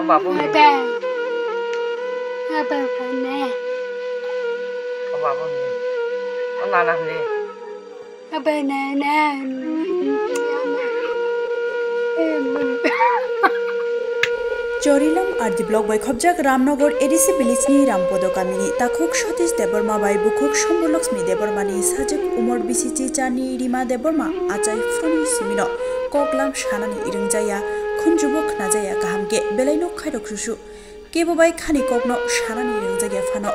বাবু নেই বাবু নেই নানা নেই Chorilam RD Block by Khobjak Ramnagar ADC Village ni Rampodo Kamini Takhuk Satish Deborma by Bukhuk Shambhulaxmi Debormani Sajak Umar Bisichi Chani Rima Deborma Achai Froni Simino Koklam Shanani Iringjaya Khunjubok Najaya Kahamke Belaino Khairok Shushu Kebo by Khani Kokno Shanani Iringjaya Fano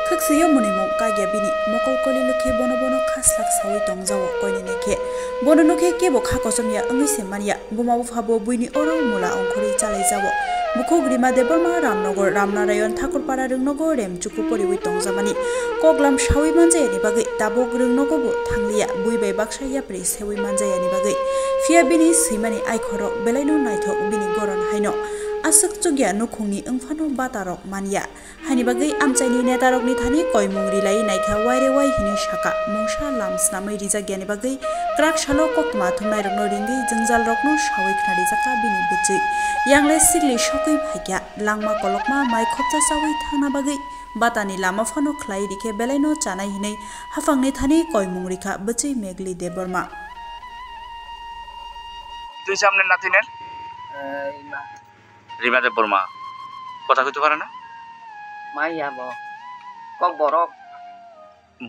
Kaksayo Munimu Kagya Bini Mokol Koli Luke Bono Bono Kaslak Sawi Tongzawo Koine Neke Bono Nuke Kebo Khakosomya Angise Mania Bumabu Fabo Buini Oro Mula Onkori Chalai Zawo Bukhuk Rima Deborma Ramnagar Ramnarayon Thakurpara Rungnogo Rem Chukupori Witongzamani Koklam Shawi Manjayani Bagai Tabok Rungnogobo Thanglia Buibai Bakshaya Pri Sewi Manjayani Bagai Fia Bini Simani Aikhoro Belaino Naithok Bini Goron Haino Asak Chugya Nukhungni Engfano Batarok Mania Hani Bagai Amchaini Netarok ni Thani Koimungri Lai Naikha Waire Wai Hini Shaka Mongsha Lams Namai Rizagyani Bagai Krak Shalo Kokma Thumnai Rokno Ringi Jangjal Rokno Shawi Khnari Jaka Bini Bujui Yangle Sigli Shokui Bhaigya Langma Kolokma Mai Khopcha Sawi Thangna Bagai Batani Lama Fano Khlai Rike Belaino Chanai Hinai Hafangni Thani Koimungri Kha Bujui Megli Deborma তুই সামনে নাতিনের রিমা দেববর্মা কথা কইতে পারে না মাইয়া ব cock বরফ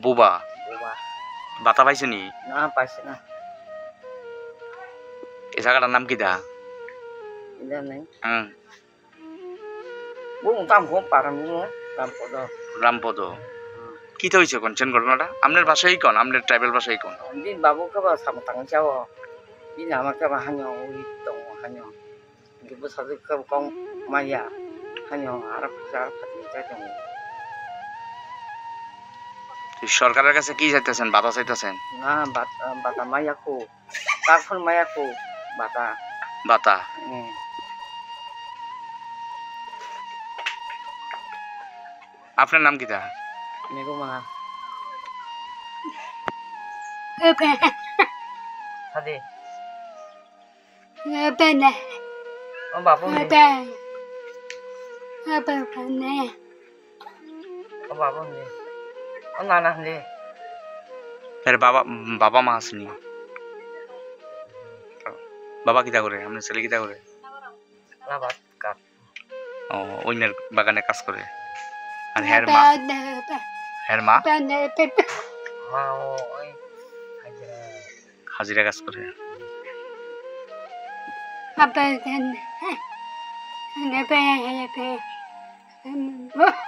বুবা বাবা বাতা পাইছে নি না পাইছে না এই জায়গাটার নাম কি দা ইদা নাই হুম বুং তাম কো পারাম বুং তাম পদ রামপদ কি তো হইছে কোনছেন ঘটনাটা আপনার ভাষাই কোন আপনার ট্রাইবাল ভাষাই কোন দিন বাবু কে বা সাম তাং চাও দিন আমাকে বা হানিও উই দং হানিও গিবো সাথে কে কং মাইয়া হানিও আর ফুসা ফাতি চাইতেন সরকারের কাছে কি চাইতেছেন বাতা চাইতেছেন না বাতা মাইয়া কো তারপর মাইয়া কো বাতা বাতা আপনার নাম কি দা মেরো মা আদে Bene. বাবু নেই Bene. বাবু নেই নানা নেই এর বাবা বাবা মা আসেনি বাবা কিটা করে আপনার ছেলে কিটা করে লাবাত কাট ও অন্যের বাগানে কাজ করে আর হের মা মা ওই হাজিরা কাজ করে Bene.